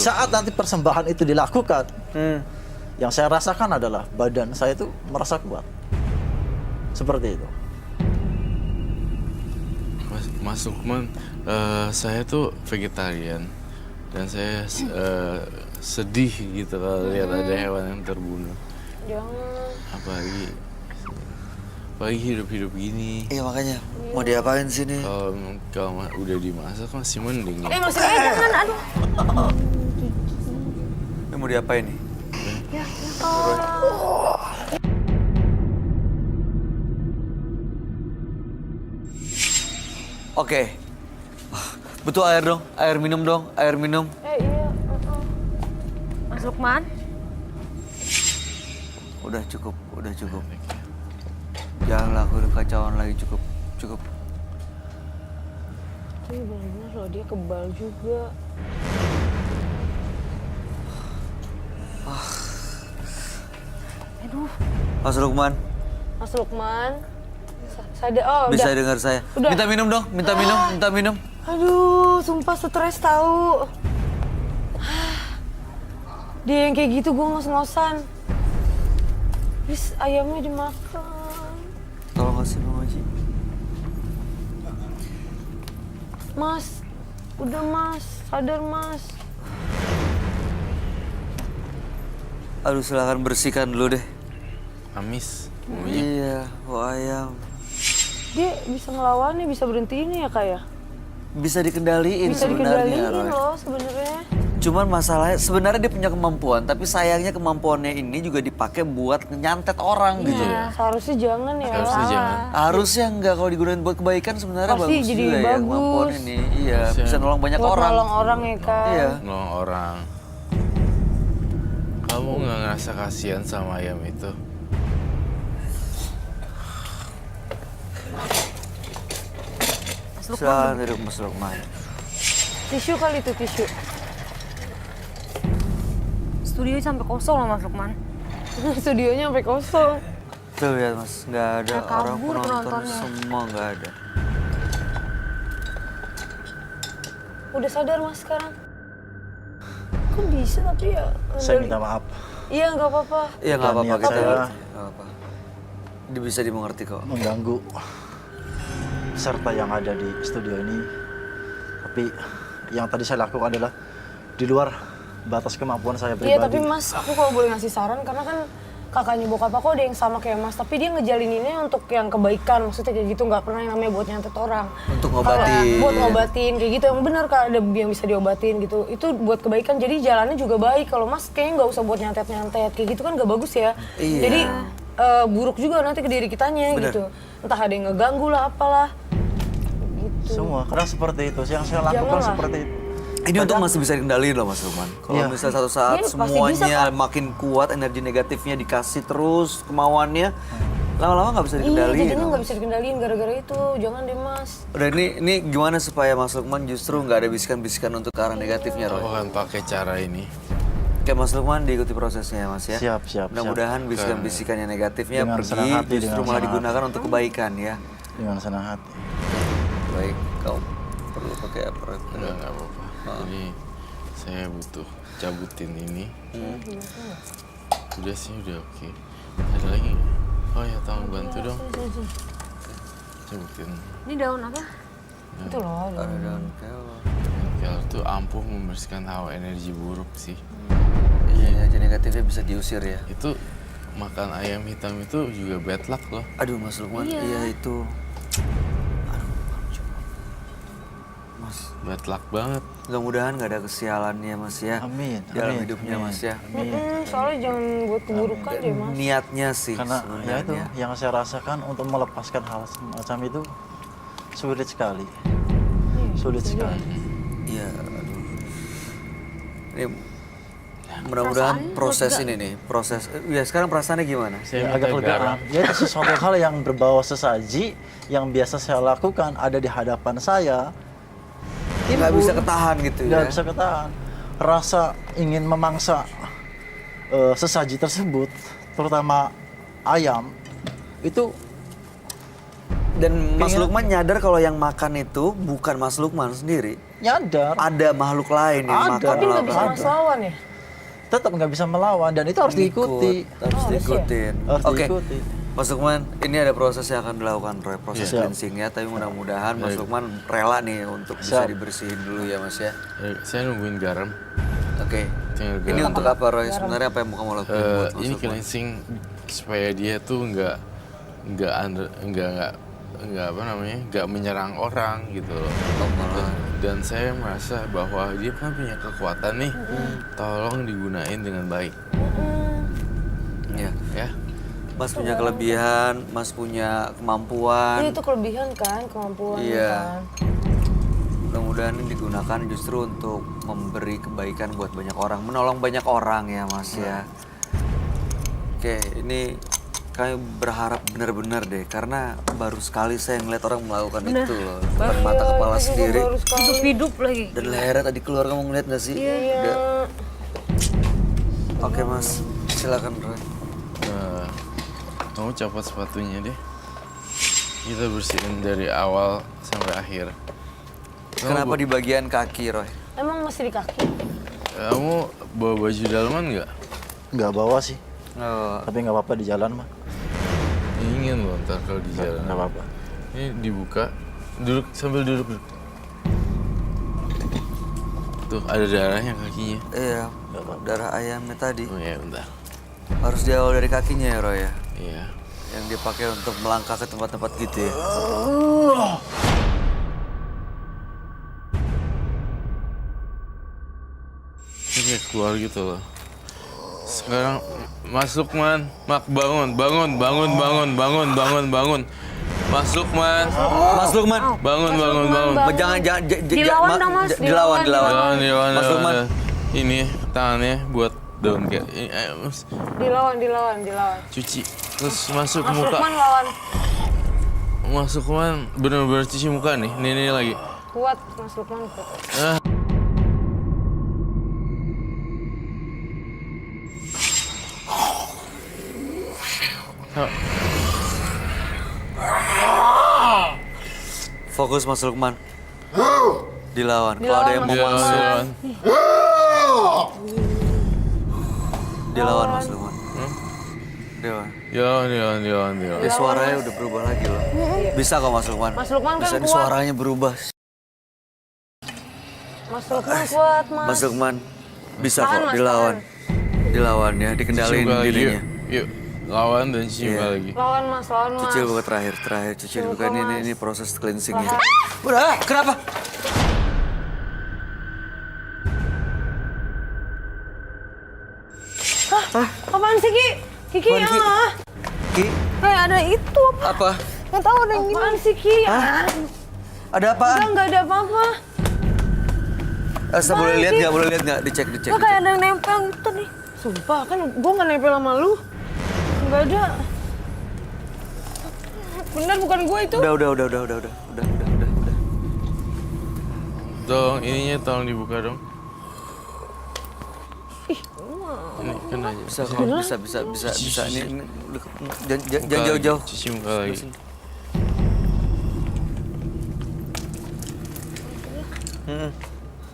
saat nanti persembahan itu dilakukan, yang saya rasakan adalah badan saya itu merasa kuat. Seperti itu. Mas Lukman, saya tuh vegetarian dan saya sedih gitu kalau lihat ada hewan yang terbunuh. Jangan. Apalagi hidup-hidup gini. Iya makanya, mau diapain sini? Kalau udah dimasak masih mending. Masih jangan, aduh. Ini mau diapain nih? Ya, Oke. Butuh air dong, air minum dong, air minum. iya. Mas Lukman? Udah cukup. Jangan lakuin kekacauan lagi, cukup. Tapi bener-bener loh, dia kebal juga. Aduh. Mas Lukman, Mas Lukman? Sadar, oh bisa udah. dengar saya? Udah. Minta minum dong, minta minum. Aduh, sumpah stres tahu. Dia yang kayak gitu gue ngos-ngosan. Bis ayamnya dimakan. Tolong kasih Bang Haji. Mas, udah mas, sadar mas. Aduh silakan bersihkan dulu deh. Amis. Iya, ayam. Dia bisa ngelawannya, bisa berhentiin ya kak ya? Bisa dikendaliin Bisa sebenarnya, dikendaliin Roy. loh sebenarnya. Cuman masalahnya sebenarnya dia punya kemampuan, tapi sayangnya kemampuannya ini juga dipakai buat nyantet orang gitu. Iya, seharusnya jangan ya. Harusnya jangan. Harusnya enggak, kalau digunakan buat kebaikan sebenarnya Pasti bagus jadi juga ya bagus. kemampuan ini. Iya, Harusnya. bisa nolong banyak Buat orang. nolong orang ya kan. Iya. Nolong orang. Kamu nggak ngerasa kasihan sama ayam itu? Silakan duduk Mas Lukman. Tisu kali itu tisu. Studio sampai kosong loh Mas Lukman. Studionya sampai kosong. Tuh lihat Mas, nggak ada Nah, orang kabur penonton penontonnya. semua nggak ada. Udah sadar mas sekarang? Kok bisa tapi ya? Saya minta maaf. Iya nggak apa-apa. Iya nggak Dan apa-apa niat kita. saya- Nggak apa. Dia bisa dimengerti kok. Mengganggu peserta yang ada di studio ini. Tapi yang tadi saya lakukan adalah di luar batas kemampuan saya pribadi. Iya tapi mas, aku kalau boleh ngasih saran karena kan kakaknya bokap aku ada yang sama kayak mas, tapi dia ngejalininnya untuk yang kebaikan, maksudnya kayak gitu, nggak pernah yang namanya buat nyantet orang. Untuk Kalau ngobatin. buat ngobatin kayak gitu, yang benar kak, ada yang bisa diobatin gitu. Itu buat kebaikan, jadi jalannya juga baik. Kalau mas kayaknya nggak usah buat nyantet-nyantet kayak gitu kan nggak bagus ya. Iya. Jadi buruk juga nanti ke diri kitanya Bener. gitu. Entah ada yang ngeganggu lah apalah. Gitu. Semua, karena seperti itu. Yang saya lakukan Janganlah. seperti itu. Ini untuk masih bisa dikendaliin loh Mas Lukman. Kalau Iya. misalnya satu saat Iya, pasti bisa, semuanya Kak. makin kuat, energi negatifnya dikasih terus, kemauannya, lama-lama nggak bisa Iya, dikendaliin. jadinya loh, nggak Mas. bisa dikendaliin gara-gara itu. Jangan deh mas. Udah ini gimana supaya Mas Lukman justru nggak ada bisikan-bisikan untuk ke arah negatifnya, Aku Roy? akan pakai cara ini. Oke Mas Lukman diikuti prosesnya ya Mas ya. Siap. Mudah-mudahan bisikan-bisikan yang negatifnya Dengan pergi, senang hati, justru dengan malah senang digunakan untuk kebaikan ya. Dengan senang hati. Baik, kau perlu pakai apa? Enggak apa-apa. Jadi saya butuh cabutin ini. Udah sih, udah oke. Ada lagi nggak? Oh ya, tolong bantu dong. Cabutin. Ini daun apa? Itu loh. Ada daun kelor. Kalau tuh ampuh membersihkan hawa energi buruk sih. Iya, energi negatifnya bisa diusir ya. Itu makan ayam hitam itu juga bad luck loh. Aduh Mas Lukman, iya itu. Mas, Bad luck banget. mudah-mudahan nggak ada kesialannya Mas ya. Amin, Dalam amin, hidupnya amin. Mas ya. Soalnya jangan buat keburukan deh mas. Niatnya sih Karena ya sebenarnya. itu yang saya rasakan untuk melepaskan hal semacam itu sulit sekali. Sulit sekali. Iya, aduh. Ini mudah-mudahan proses ini nih, proses. Ya sekarang perasaannya gimana? Ya, agak lega. Ya itu sesuatu hal yang berbau sesaji yang biasa saya lakukan ada di hadapan saya. Nggak bisa ketahan gitu ya. Nggak bisa ketahan. Rasa ingin memangsa sesaji tersebut, terutama ayam, itu Dan Mas Lukman nyadar kalau yang makan itu bukan Mas Lukman sendiri. Nyadar. Ada makhluk lain yang makan Tapi nggak bisa melakukan Mas lawan ya? Tetap nggak bisa melawan dan itu harus diikuti. Harus diikutin. Harus Oke. diikuti. Mas Lukman, ini ada proses yang akan dilakukan Roy, proses Siap. cleansingnya. Tapi mudah-mudahan Mas Lukman rela nih untuk bisa Siap. dibersihin dulu ya Mas ya. Saya nungguin garam. Oke. Tinggal Ini garam. untuk apa Roy? Sebenarnya apa yang mau kamu lakukan buat Mas Ini Lukman? cleansing supaya dia tuh nggak menyerang orang gitu loh. Dan saya merasa bahwa dia kan punya kekuatan nih, tolong digunain dengan baik. Iya. Ya, Mas punya kelebihan, Mas punya kemampuan. Iya itu kelebihan kan, kemampuan Iya. kan. Mudah-mudahan ini digunakan justru untuk memberi kebaikan buat banyak orang, menolong banyak orang ya Mas ya. Oke, ini kami berharap benar-benar deh, karena baru sekali saya ngeliat orang melakukan itu loh, depan mata kepala Itu juga sendiri. baru sekali. Hidup-hidup lagi. Dan lehernya tadi keluar, kamu ngeliat gak sih? Iya. Oke Mas, silakan Roy. kamu copot sepatunya deh. Kita bersihin dari awal sampai akhir. Kenapa di bagian kaki Roy? Emang masih di kaki? Kamu bawa baju dalaman nggak? Nggak bawa sih, Oh, tapi nggak apa-apa di jalan mah. Ingin loh ntar kalau di jalan. Nggak apa-apa. Ini dibuka, duduk sambil duduk. Tuh ada darahnya kakinya. iya, darah ayamnya tadi. Oh ya bentar. Harus diawal dari kakinya ya Roy ya? Iya. Yang dipakai untuk melangkah ke tempat-tempat gitu ya? Ini kayak keluar gitu loh. Sekarang Mas Lukman, bangun. Mas Lukman, Mas Lukman! bangun. Jangan. Dilawan dong, Mas. Dilawan. Lawan. Mas Lukman. Ini tangannya buat daun kayak ini. Ayo, Mas. Dilawan. Cuci. Terus masuk Mas muka. Lukman lawan. Mas Lukman bener-bener cuci muka nih. Nih lagi. Kuat Mas Lukman kuat. Fokus Mas Lukman. Dilawan. Kalau ada yang mau Dilawan, masuk, dilawan. dilawan Mas Lukman. Dilawan. Dilawan. Suaranya udah berubah lagi loh. Bisa kok Mas Lukman. Mas Lukman kan Bisa nih kuat. suaranya berubah. Mas Lukman kuat, Mas. Mas Lukman bisa Tahan, kok Mas, dilawan. Dilawan ya, dikendalin Cuci muka lagi, dirinya. Yuk. Lawan dan cuci muka Iya. lagi. Lawan, Mas. Cuci buka terakhir cuci buka Mas. ini proses cleansingnya. Udah, kenapa? Apaan sih, Ki? Kiki, Apaan, Ki? Ki, Ada itu apa? apa? Nggak tahu ada yang gini. Apaan sih, Ki? Ada apaan? Enggak ada apa-apa. Asa boleh lihat nggak? Dicek. Nggak kayak ada yang nempel gitu nih. Sumpah, kan gua nggak nempel sama lu. Enggak ada. Bener, bukan gua itu. Udah. Dong, ininya tolong dibuka dong. Ini kan aja. Bisa kok, bisa. Ini jangan Muka jauh-jauh. lagi, cuci muka lagi.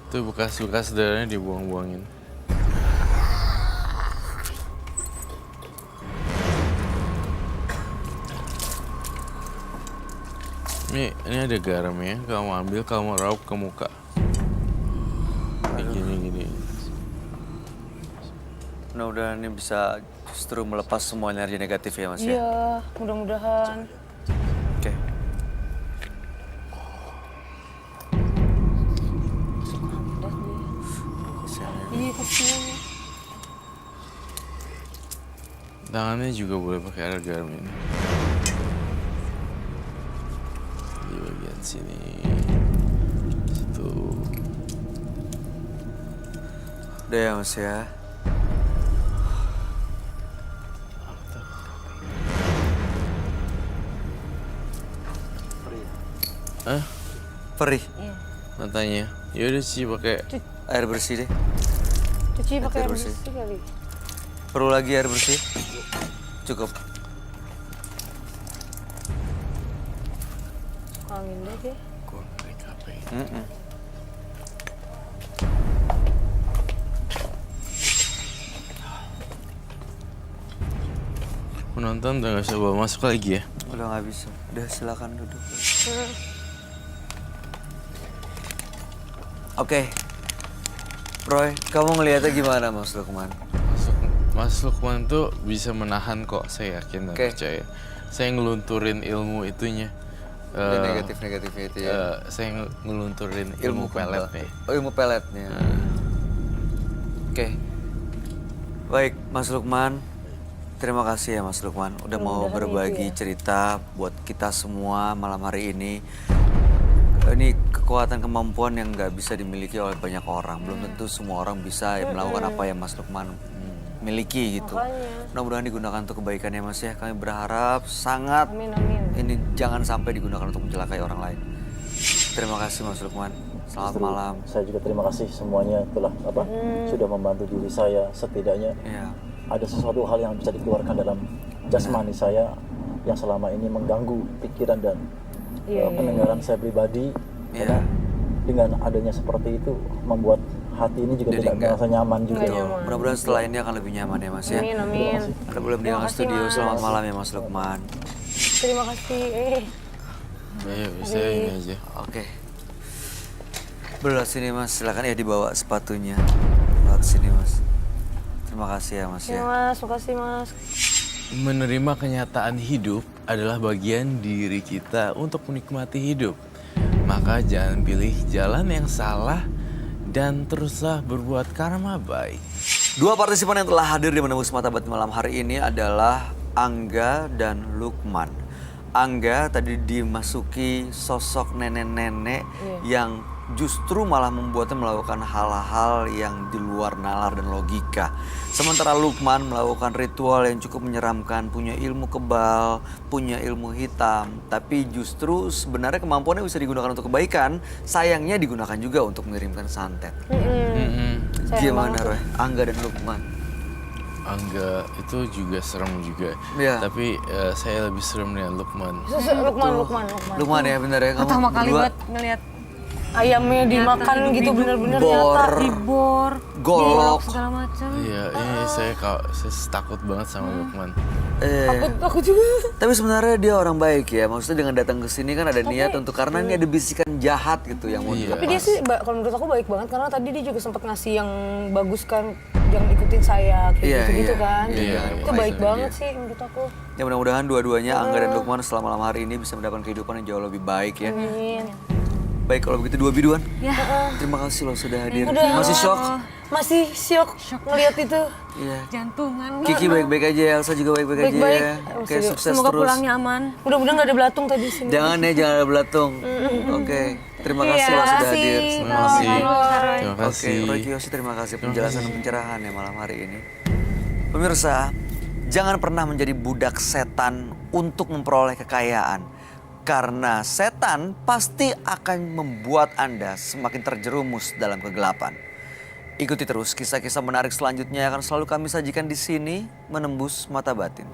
Tuh bekas darahnya dibuang-buangin. Ini ada garamnya, kamu ambil, kamu raup ke muka. Kayak gini. Mudah-mudahan ini bisa justru melepas semua energi negatif ya Mas ya. Iya, mudah-mudahan. Oke. Iya, kasihan. Tangannya juga boleh pakai air garam ini. Di bagian sini. Situ. Udah ya Mas ya. Hah? Perih. Matanya. Yaudah sih pakai Air bersih deh. Cuci pakai air bersih. bersih kali. Perlu lagi air bersih? Cukup. Angin deh sih. Gue naik HP. Penonton udah gak usah bawa masuk lagi ya? Udah nggak bisa. Udah silakan duduk. Oke. Roy, kamu ngelihatnya gimana Mas Lukman? Mas Lukman tuh bisa menahan kok, saya yakin dan Oke. percaya. Saya ngelunturin ilmu itunya. Dan negatif-negatifnya itu ya. Saya ngelunturin ilmu kebal. peletnya. Oh, ilmu peletnya. Oke. Baik, Mas Lukman. Terima kasih ya Mas Lukman udah mau berbagi cerita buat kita semua malam hari ini. Ini kekuatan kemampuan yang nggak bisa dimiliki oleh banyak orang. Belum tentu semua orang bisa melakukan apa yang Mas Lukman miliki gitu. Mudah-mudahan digunakan untuk kebaikan ya Mas ya. Kami berharap sangat Amin, amin. ini jangan sampai digunakan untuk mencelakai orang lain. Terima kasih Mas Lukman. Selamat Justru malam. Saya juga terima kasih semuanya telah sudah membantu diri saya. Setidaknya Iya. ada sesuatu hal yang bisa dikeluarkan dalam jasmani saya yang selama ini mengganggu pikiran dan pendengaran saya pribadi. Iya. Karena dengan adanya seperti itu membuat hati ini juga Jadi tidak enggak. merasa nyaman juga. Betul. Mudah-mudahan setelah ini akan lebih nyaman ya Mas ya. Amin, amin. Anda boleh meninggalkan kasih, studio. Mas. Selamat malam ya Mas Lukman. Terima kasih. Ayo, bisa ini aja. Oke. Belah sini Mas, silakan ya dibawa sepatunya. Lewat sini Mas. Terima kasih ya Mas Ya ya. Mas, makasih Mas. Menerima kenyataan hidup adalah bagian diri kita untuk menikmati hidup. Maka jangan pilih jalan yang salah dan teruslah berbuat karma baik. Dua partisipan yang telah hadir di Menembus Mata Batin malam hari ini adalah Angga dan Lukman. Angga tadi dimasuki sosok nenek-nenek yang justru malah membuatnya melakukan hal-hal yang di luar nalar dan logika. Sementara Lukman melakukan ritual yang cukup menyeramkan, punya ilmu kebal, punya ilmu hitam. Tapi justru sebenarnya kemampuannya bisa digunakan untuk kebaikan, sayangnya digunakan juga untuk mengirimkan santet. Gimana Roy? Angga dan Lukman? Angga itu juga serem juga. Iya. Tapi saya lebih serem dengan Lukman. Lukman. Lukman ya bener ya? Kamu Pertama kali berdua buat ngeliat Ayamnya dimakan gitu bener-bener bor, nyata. dibor, golok. segala macam. Iya, ini saya takut banget sama Lukman. Aku juga. Tapi sebenarnya dia orang baik ya. Maksudnya dengan datang ke sini kan ada niat untuk karena ini ada bisikan jahat gitu yang mau Iya. Tapi dia sih, kalau menurut aku baik banget karena tadi dia juga sempat ngasih yang bagus kan, yang ikutin saya kayak Iya, gitu-gitu iya. kan. Iya, Itu iya. baik Iya. banget sih menurut aku. Ya mudah-mudahan dua-duanya Angga dan Lukman setelah malam hari ini bisa mendapatkan kehidupan yang jauh lebih baik ya. Amin. Baik kalau begitu dua biduan. Ya. Terima kasih loh sudah hadir. Udah. Masih shock? Masih syok ngeliat itu. Iya. Jantungan. Kiki baik-baik aja, Elsa juga baik-baik aja Baik-baik. ya. Oke, sukses Semoga terus. pulangnya aman. Mudah-mudahan gak ada belatung tadi sini. Jangan ya, jangan ada belatung. Oke, terima kasih loh sudah hadir. Terima kasih. Terima Oke, kasih. Roy Kiyoshi terima kasih penjelasan dan pencerahan ya malam hari ini. Pemirsa, jangan pernah menjadi budak setan untuk memperoleh kekayaan. Karena setan pasti akan membuat Anda semakin terjerumus dalam kegelapan. Ikuti terus kisah-kisah menarik selanjutnya yang akan selalu kami sajikan di sini, Menembus Mata Batin.